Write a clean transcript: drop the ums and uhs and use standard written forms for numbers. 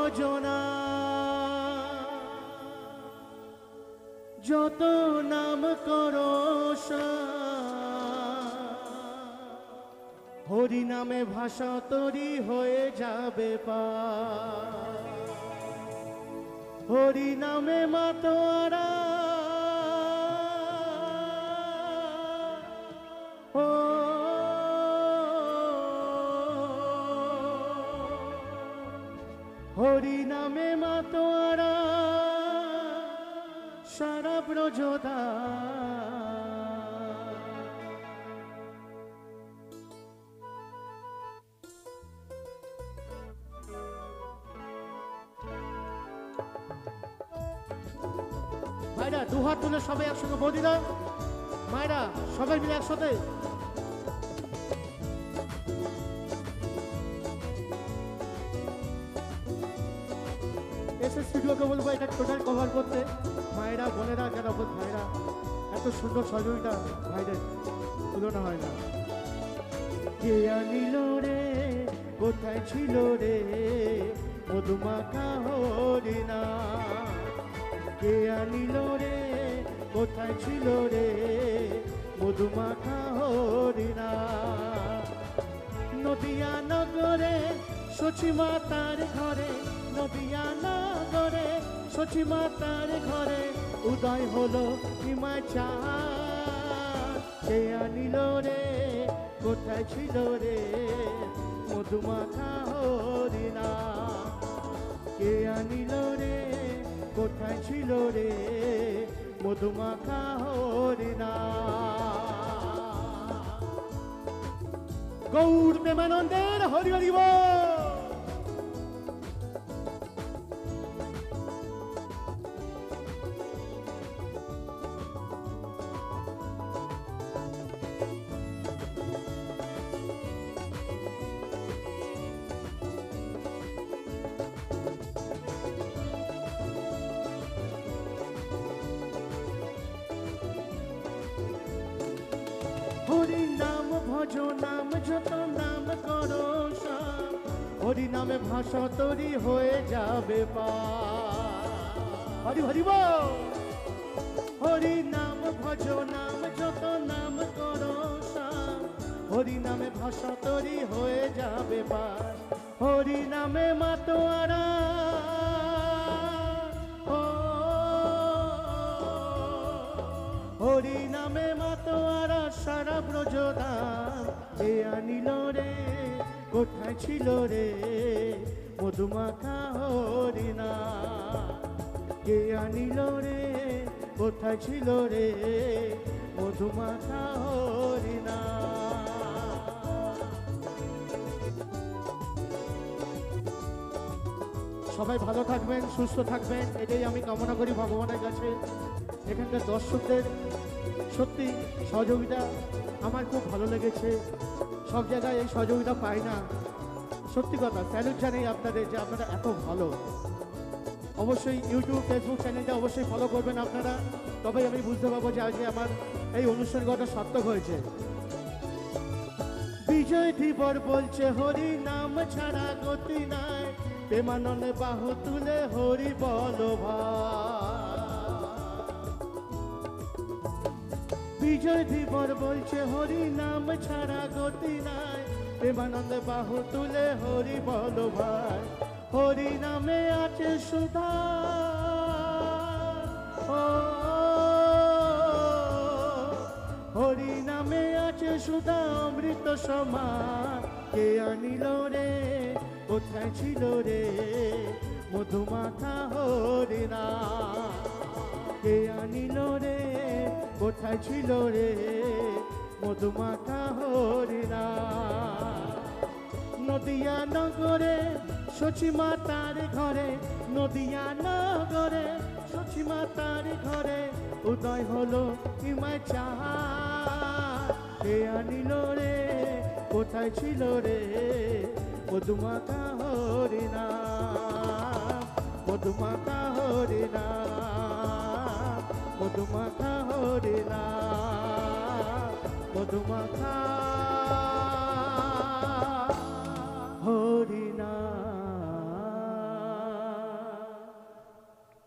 ভজনা যত নাম করো হরি নামে ভাষা তরি হয়ে যাবে পার হরি নামে মাতোয়ারা হরি নামে মাতোয়ারা সারা ব্রজদা মায়েরা দুহাত তুলে সবাই একসঙ্গে বলি দাও মায়েরা সবাই মিলে একসাথে এসএস ভিডিওকে বলবো এটা টোটাল কভার করতে মায়েরা বোনেরা যারা ভাইরা এত সুন্দর সহযোগিতা ভাইদের তুলনা হয় না কে আনিল রে কোথায় ছিল রে মধুমাখা হরিনা কে আনিল রে কোথায় ছিল রে মধুমাখা হরিনা নদিয়া নগরে সচি মাতার ঘরে নদিয়া নগরে সচি মাতার ঘরে উদয় হলো হিমাচার কে আনিল রে কোথায় ছিল রে মধুমাখা হরিনা কে আনিল রে কোথায় ছিল রে মধুমাখা হরিনা গৌর প্রেমানন্দের হরি হরি বল হরি নাম ভজ নাম যত নাম করো হরি নামে ভাষা তরি হয়ে যাবে হরি হরি বল হরি নাম ভজ নাম যত নাম করো হরি নামে ভাষা তরি হয়ে যাবে হরি নামে মাতোয়ারা হরি নামে মাতোয়ারা সারা ব্রজদান কে আনিল রে কোথায় ছিল রে মধুমাখা হরিনা কে আনিল রে কোথায় ছিল রে মধুমাখা হরিনা সবাই ভালো থাকবেন সুস্থ থাকবেন এটাই আমি কামনা করি ভগবানের কাছে এখানকার দর্শকদের সত্যি সহযোগিতা আমার খুব ভালো লেগেছে সব জায়গায় এই সহযোগিতা পাই না সত্যি কথা স্যালুট জানাই আপনাদের যে আপনারা এত ভালো অবশ্যই ইউটিউব ফেসবুক চ্যানেলটা অবশ্যই ফলো করবেন আপনারা তবেই আমি বুঝতে পারবো যে আজকে আমার এই অনুষ্ঠানটা সার্থক হয়েছে বিজয় ধীবর বলছে হরি নাম ছাড়া গতি নাই প্রেমানন্দে বাহু তুলে হরি বল ভাই বিজয় ধীবর বলছে হরি নাম ছাড়া গতি নাই প্রেমানন্দে বাহু তুলে হরি বল ভাই হরি নামে আছে সুধা হরি নামে আছে সুধা অমৃত সমান কে আনিল রে কোথায় ছিল রে মধুমাখা হরিনা কে আনিল রে কোথায় ছিল রে মধুমাখা হরিনা নদিয়া নগরে সচি মাতার ঘরে নদিয়া নগরে সচি মাতার ঘরে উদয় হলো হিমাচার কে আনিল রে কোথায় ছিল রে মধুমাখা হরিনা মধুমাখা হরিনা মধুমাখা হরিনা মধুমাখা